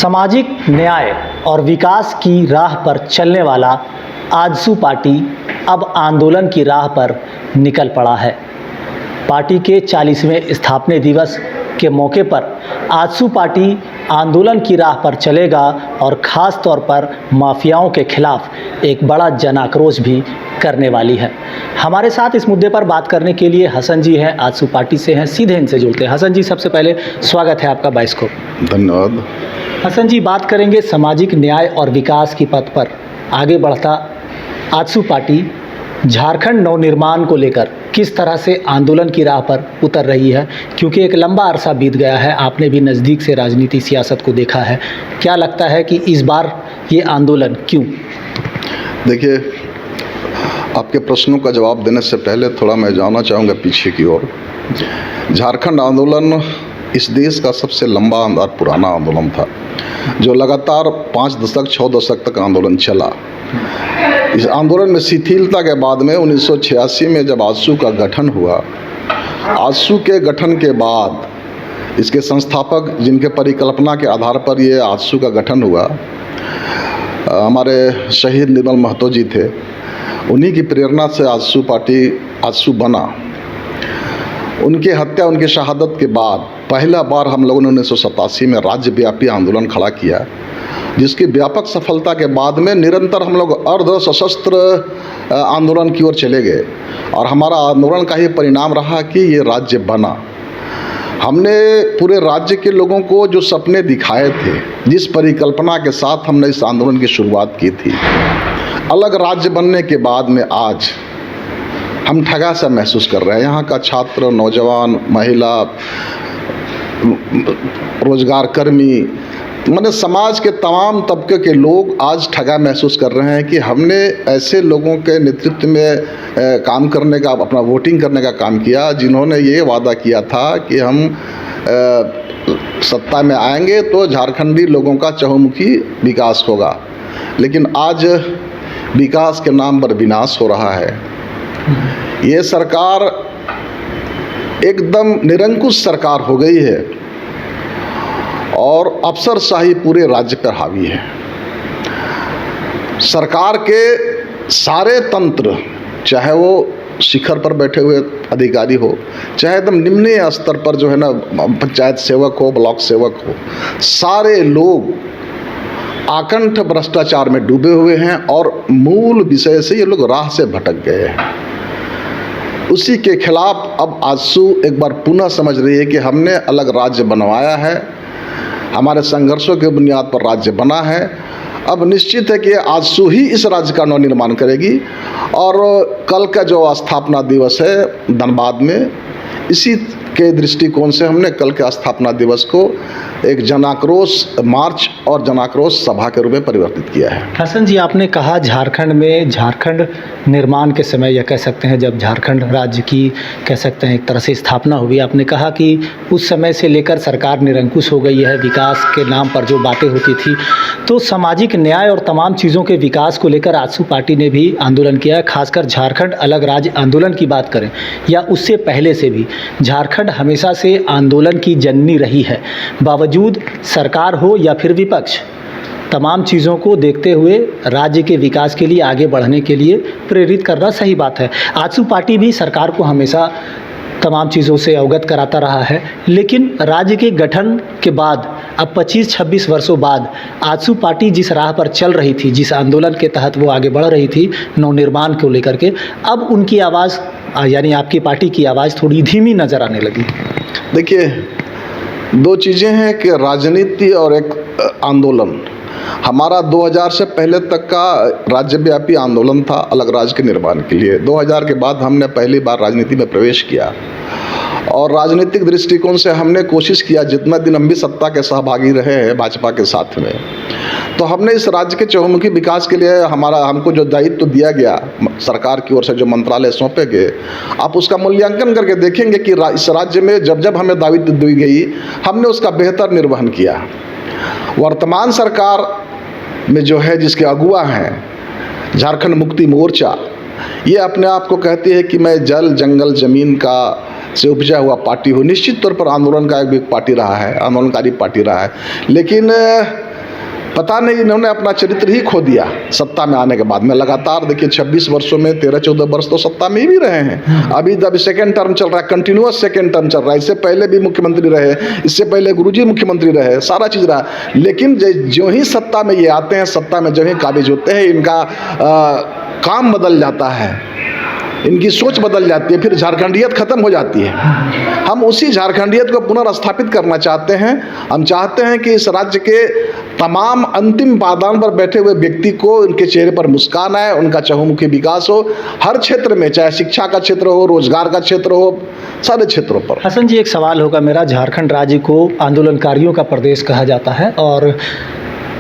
सामाजिक न्याय और विकास की राह पर चलने वाला आजसू पार्टी अब आंदोलन की राह पर निकल पड़ा है। पार्टी के 40वें स्थापना दिवस के मौके पर आजसू पार्टी आंदोलन की राह पर चलेगा और ख़ास तौर पर माफियाओं के खिलाफ एक बड़ा जन आक्रोश भी करने वाली है। हमारे साथ इस मुद्दे पर बात करने के लिए हसन जी हैं, आजसू पार्टी से हैं, सीधे इनसे जुड़ते हैं। हसन जी, सबसे पहले स्वागत है आपका बाइस्कोप। धन्यवाद। हसन जी, बात करेंगे सामाजिक न्याय और विकास की पथ पर आगे बढ़ता आजसू पार्टी झारखंड नवनिर्माण को लेकर किस तरह से आंदोलन की राह पर उतर रही है, क्योंकि एक लंबा अरसा बीत गया है, आपने भी नज़दीक से राजनीति सियासत को देखा है। क्या लगता है कि इस बार ये आंदोलन क्यों? देखिए, आपके प्रश्नों का जवाब देने से पहले थोड़ा मैं जाना चाहूँगा पीछे की ओर। झारखंड आंदोलन इस देश का सबसे लंबा और पुराना आंदोलन था, जो लगातार 5 दशक 6 दशक तक आंदोलन चला। इस आंदोलन में शिथिलता के बाद में 1986 में जब आजसू का गठन हुआ, आजसू के गठन के बाद इसके संस्थापक जिनके परिकल्पना के आधार पर ये आजसू का गठन हुआ, हमारे शहीद निर्मल महतो जी थे। उन्हीं की प्रेरणा से आजसू पार्टी आजसू बना। उनकी हत्या, उनकी शहादत के बाद पहला बार हम लोगों ने 1987 में राज्यव्यापी आंदोलन खड़ा किया, जिसकी व्यापक सफलता के बाद में निरंतर हम लोग अर्ध सशस्त्र आंदोलन की ओर चले गए और हमारा आंदोलन का ही परिणाम रहा कि ये राज्य बना। हमने पूरे राज्य के लोगों को जो सपने दिखाए थे, जिस परिकल्पना के साथ हमने इस आंदोलन की शुरुआत की थी, अलग राज्य बनने के बाद में आज हम ठगा सा महसूस कर रहे हैं। यहाँ का छात्र, नौजवान, महिला, रोजगार कर्मी, मैंने समाज के तमाम तबके के लोग आज ठगा महसूस कर रहे हैं कि हमने ऐसे लोगों के नेतृत्व में काम करने का, अपना वोटिंग करने का काम किया, जिन्होंने ये वादा किया था कि हम सत्ता में आएंगे तो झारखंडी लोगों का चहुमुखी विकास होगा। लेकिन आज विकास के नाम पर विनाश हो रहा है। ये सरकार एकदम निरंकुश सरकार हो गई है और अफसरशाही पूरे राज्य पर हावी है। सरकार के सारे तंत्र, चाहे वो शिखर पर बैठे हुए अधिकारी हो, चाहे एकदम निम्न स्तर पर जो है ना, पंचायत सेवक हो, ब्लॉक सेवक हो, सारे लोग आकंठ भ्रष्टाचार में डूबे हुए हैं और मूल विषय से ये लोग राह से भटक गए हैं। उसी के खिलाफ अब आजसू एक बार पुनः समझ रही है कि हमने अलग राज्य बनवाया है, हमारे संघर्षों के बुनियाद पर राज्य बना है। अब निश्चित है कि आजसू ही इस राज्य का नवनिर्माण करेगी और कल का जो स्थापना दिवस है धनबाद में, इसी के दृष्टिकोण से हमने कल के स्थापना दिवस को एक जनाक्रोश मार्च और जनाक्रोश सभा के रूप में परिवर्तित किया है। हसन जी, आपने कहा झारखंड में, झारखंड निर्माण के समय, या कह सकते हैं जब झारखंड राज्य की कह सकते हैं एक तरह से स्थापना हुई, आपने कहा कि उस समय से लेकर सरकार निरंकुश हो गई है, विकास के नाम पर जो बातें होती थी। तो सामाजिक न्याय और तमाम चीज़ों के विकास को लेकर आजसू पार्टी ने भी आंदोलन किया है। खासकर झारखंड अलग राज्य आंदोलन की बात करें या उससे पहले से भी झारखंड हमेशा से आंदोलन की जननी रही है। बावजूद सरकार हो या फिर विपक्ष, तमाम चीज़ों को देखते हुए राज्य के विकास के लिए, आगे बढ़ने के लिए प्रेरित करना सही बात है। आजसू पार्टी भी सरकार को हमेशा तमाम चीज़ों से अवगत कराता रहा है, लेकिन राज्य के गठन के बाद अब 25-26 वर्षों बाद आजसू पार्टी जिस राह पर चल रही थी, जिस आंदोलन के तहत वो आगे बढ़ रही थी नवनिर्माण को लेकर के, अब उनकी आवाज़, यानी आपकी पार्टी की आवाज़ थोड़ी धीमी नज़र आने लगी। देखिए, 2 चीज़ें हैं कि राजनीति और एक आंदोलन। हमारा 2000 से पहले तक का राज्यव्यापी आंदोलन था अलग राज्य के निर्माण के लिए। 2000 के बाद हमने पहली बार राजनीति में प्रवेश किया और राजनीतिक दृष्टिकोण से हमने कोशिश किया, जितना दिन हम भी सत्ता के सहभागी रहे हैं भाजपा के साथ में, तो हमने इस राज्य के चहुमुखी विकास के लिए हमको जो दायित्व दिया गया सरकार की ओर से, जो मंत्रालय सौंपे गए, आप उसका मूल्यांकन करके देखेंगे कि इस राज्य में जब जब हमें दायित्व दी गई, हमने उसका बेहतर निर्वहन किया। वर्तमान सरकार में जो है, जिसके अगुवा हैं झारखंड मुक्ति मोर्चा, ये अपने आप को कहती है कि मैं जल जंगल जमीन का से उपजा हुआ पार्टी हो। निश्चित तौर पर आंदोलन का एक पार्टी रहा है, आंदोलनकारी पार्टी रहा है, लेकिन पता नहीं इन्होंने अपना चरित्र ही खो दिया सत्ता में आने के बाद में। लगातार देखिए 26 वर्षों में 13-14 वर्ष तो सत्ता में ही भी रहे हैं। अभी जब सेकेंड टर्म चल रहा है, कंटिन्यूअस सेकेंड टर्म चल रहा है। इससे पहले भी मुख्यमंत्री रहे, इससे पहले गुरुजी मुख्यमंत्री रहे, सारा चीज़ रहा। लेकिन जो ही सत्ता में ये आते हैं, सत्ता में जो ही काबिज होते हैं, इनका काम बदल जाता है, इनकी सोच बदल जाती है, फिर झारखंडियत खत्म हो जाती है। हम उसी झारखंडियत को पुनर्स्थापित करना चाहते हैं। हम चाहते हैं कि इस राज्य के तमाम अंतिम पायदान पर बैठे हुए व्यक्ति को उनके चेहरे पर मुस्कान आए, उनका चहुमुखी विकास हो हर क्षेत्र में, चाहे शिक्षा का क्षेत्र हो, रोजगार का क्षेत्र हो, सारे क्षेत्रों पर। हसन जी, एक सवाल होगा मेरा। झारखंड राज्य को आंदोलनकारियों का प्रदेश कहा जाता है और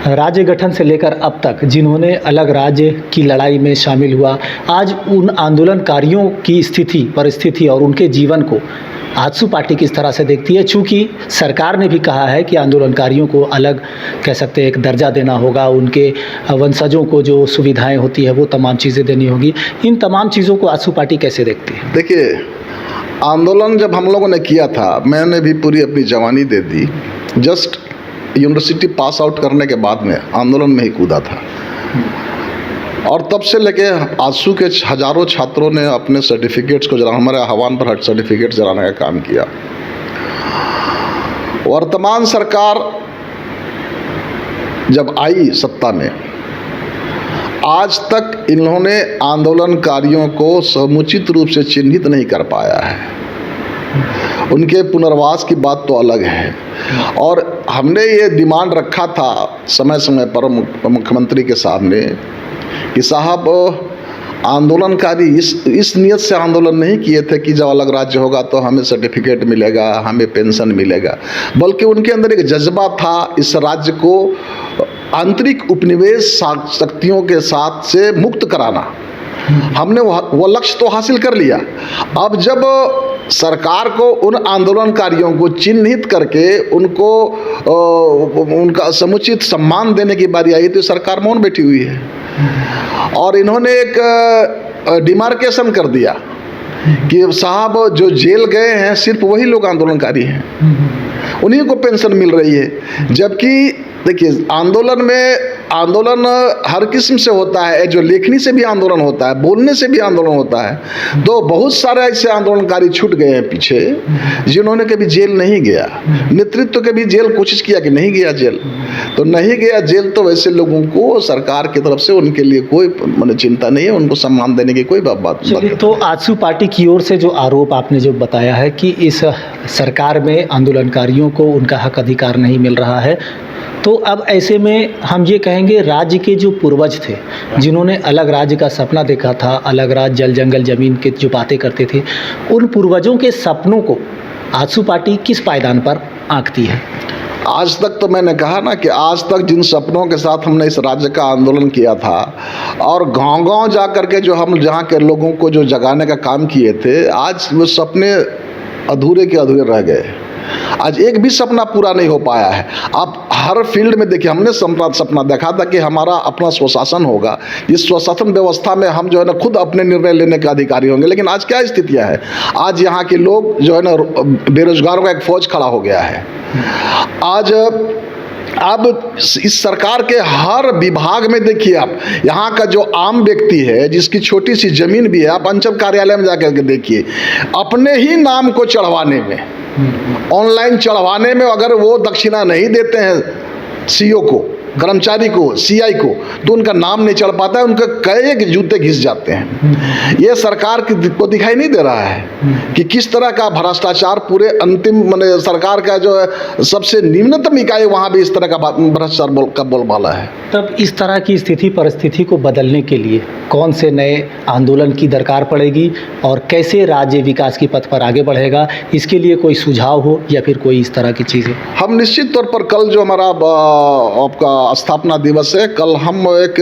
राज्य गठन से लेकर अब तक जिन्होंने अलग राज्य की लड़ाई में शामिल हुआ, आज उन आंदोलनकारियों की स्थिति, परिस्थिति और उनके जीवन को आजसू पार्टी किस तरह से देखती है? चूँकि सरकार ने भी कहा है कि आंदोलनकारियों को अलग कह सकते हैं एक दर्जा देना होगा, उनके वंशजों को जो सुविधाएं होती है वो तमाम चीज़ें देनी होगी। इन तमाम चीज़ों को आजसू पार्टी कैसे देखती है? देखिए, आंदोलन जब हम लोगों ने किया था, मैंने भी पूरी अपनी जवानी दे दी। जस्ट यूनिवर्सिटी पास आउट करने के बाद में आंदोलन में ही कूदा था और तब से लेके आजसू के हजारों छात्रों ने अपने सर्टिफिकेट्स को जरा हमारे आह्वान पर सर्टिफिकेट जलाने का काम किया। वर्तमान सरकार जब आई सत्ता में, आज तक इन्होंने आंदोलनकारियों को समुचित रूप से चिन्हित नहीं कर पाया है। उनके पुनर्वास की बात तो अलग है। और हमने ये डिमांड रखा था समय समय पर मुख्यमंत्री के सामने कि साहब, आंदोलनकारी इस नियत से आंदोलन नहीं किए थे कि जब अलग राज्य होगा तो हमें सर्टिफिकेट मिलेगा, हमें पेंशन मिलेगा, बल्कि उनके अंदर एक जज्बा था इस राज्य को आंतरिक उपनिवेश शक्तियों के साथ से मुक्त कराना। हमने वो लक्ष्य तो हासिल कर लिया। अब जब सरकार को उन आंदोलनकारियों को चिन्हित करके उनको उनका समुचित सम्मान देने की बारी आई तो सरकार मौन बैठी हुई है। और इन्होंने एक डिमार्केशन कर दिया कि साहब, जो जेल गए हैं सिर्फ वही लोग आंदोलनकारी हैं, उन्हीं को पेंशन मिल रही है। जबकि देखिए, आंदोलन हर किस्म से होता है। जो लेखनी से भी आंदोलन होता है, बोलने से भी आंदोलन होता है। तो बहुत सारे ऐसे आंदोलनकारी छूट गए हैं पीछे, जिन्होंने कभी जेल नहीं गया। नेतृत्व के भी जेल कोशिश किया कि नहीं गया जेल, तो नहीं गया जेल। तो वैसे लोगों को सरकार की तरफ से उनके लिए कोई चिंता नहीं है, उनको सम्मान देने की कोई बात नहीं। तो आजसू पार्टी की ओर से जो आरोप आपने जो बताया है कि इस सरकार में आंदोलनकारियों को उनका हक अधिकार नहीं मिल रहा है, तो अब ऐसे में हम ये कहेंगे राज्य के जो पूर्वज थे, जिन्होंने अलग राज्य का सपना देखा था, अलग राज्य जल जंगल ज़मीन के जो बातें करते थे, उन पूर्वजों के सपनों को आजसू पार्टी किस पायदान पर आंकती है? आज तक तो मैंने कहा ना कि आज तक जिन सपनों के साथ हमने इस राज्य का आंदोलन किया था और गांव-गांव जा कर के जो हम जहाँ के लोगों को जो जगाने का काम किए थे, आज वो सपने अधूरे के अधूरे रह गए। आज एक भी सपना पूरा नहीं हो पाया है। आप हर फील्ड में देखिए, हमने सपना देखा था कि हमारा अपना स्वशासन होगा, इस स्वशासन व्यवस्था में हम जो है ना खुद अपने निर्णय लेने के अधिकारी होंगे। लेकिन आज क्या स्थितियां है? आज यहाँ के लोग जो है ना, बेरोजगारों का एक फौज खड़ा हो गया है। आज अब इस सरकार के हर विभाग में देखिए, आप यहाँ का जो आम व्यक्ति है, जिसकी छोटी सी जमीन भी है, आप अंचल कार्यालय में जाकर के देखिए, अपने ही नाम को चढ़वाने में, ऑनलाइन चढ़वाने में अगर वो दक्षिणा नहीं देते हैं सीओ को, कर्मचारी को, सीआई को, तो उनका नाम नहीं चढ़ पाता है, उनके कई जूते घिस जाते हैं। ये सरकार को दिखाई नहीं दे रहा है कि किस तरह का भ्रष्टाचार पूरे अंतिम सरकार का जो है सबसे निम्नतम इकाई, वहाँ भी इस तरह का भ्रष्टाचार का बोलबाला है। तब इस तरह की स्थिति परिस्थिति को बदलने के लिए कौन से नए आंदोलन की दरकार पड़ेगी और कैसे राज्य विकास की पथ पर आगे बढ़ेगा, इसके लिए कोई सुझाव हो या फिर कोई इस तरह की चीज़ें? हम निश्चित तौर पर कल जो हमारा आपका स्थापना दिवस है, कल हम एक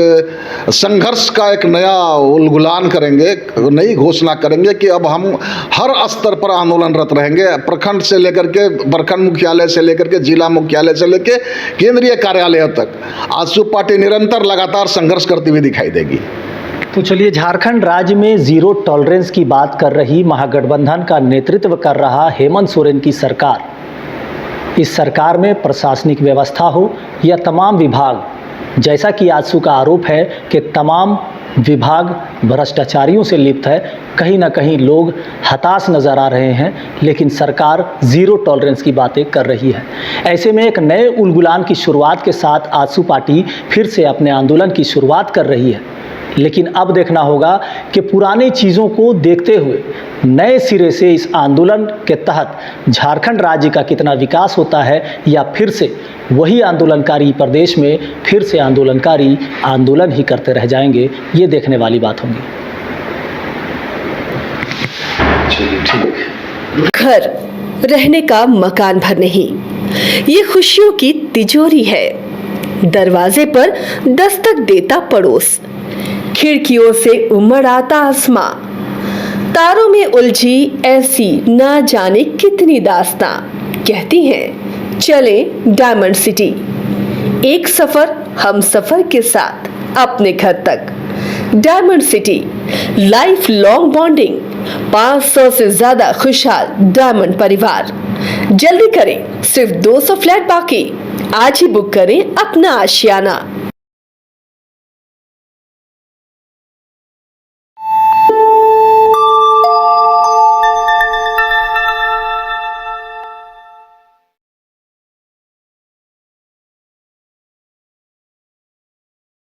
संघर्ष का एक नया उलगुलान करेंगे, नई घोषणा करेंगे कि अब हम हर स्तर पर आंदोलनरत रहेंगे। प्रखंड से लेकर के, प्रखंड मुख्यालय से लेकर के, जिला मुख्यालय से लेकर केंद्रीय कार्यालय तक आजसू पार्टी निरंतर लगातार संघर्ष करती हुई दिखाई देगी। तो चलिए, झारखंड राज्य में जीरो टॉलरेंस की बात कर रही महागठबंधन का नेतृत्व कर रहा हेमंत सोरेन की सरकार, इस सरकार में प्रशासनिक व्यवस्था हो या तमाम विभाग जैसा कि आजसू का आरोप है कि तमाम विभाग भ्रष्टाचारियों से लिप्त है, कहीं ना कहीं लोग हताश नज़र आ रहे हैं, लेकिन सरकार ज़ीरो टॉलरेंस की बातें कर रही है। ऐसे में एक नए उलगुलान की शुरुआत के साथ आजसू पार्टी फिर से अपने आंदोलन की शुरुआत कर रही है। लेकिन अब देखना होगा कि पुरानी चीज़ों को देखते हुए नए सिरे से इस आंदोलन के तहत झारखंड राज्य का कितना विकास होता है, या फिर से वही आंदोलनकारी प्रदेश में फिर से आंदोलनकारी आंदोलन ही करते रह जाएंगे, ये देखने वाली बात होगी। घर रहने का मकान भर नहीं, ये खुशियों की तिजोरी है। दरवाजे पर दस्तक देता पड़ोस, खिड़कियों से उमड़ आता आसमां, तारों में उलझी ऐसी ना जाने कितनी दास्तां। कहती हैं चले डायमंड सिटी, एक सफर हम सफर के साथ अपने घर तक। Diamond city, life long bonding, 500 से ज्यादा खुशहाल डायमंड परिवार। जल्दी करें, सिर्फ 200 फ्लैट बाकी। आज ही बुक करें अपना आशियाना।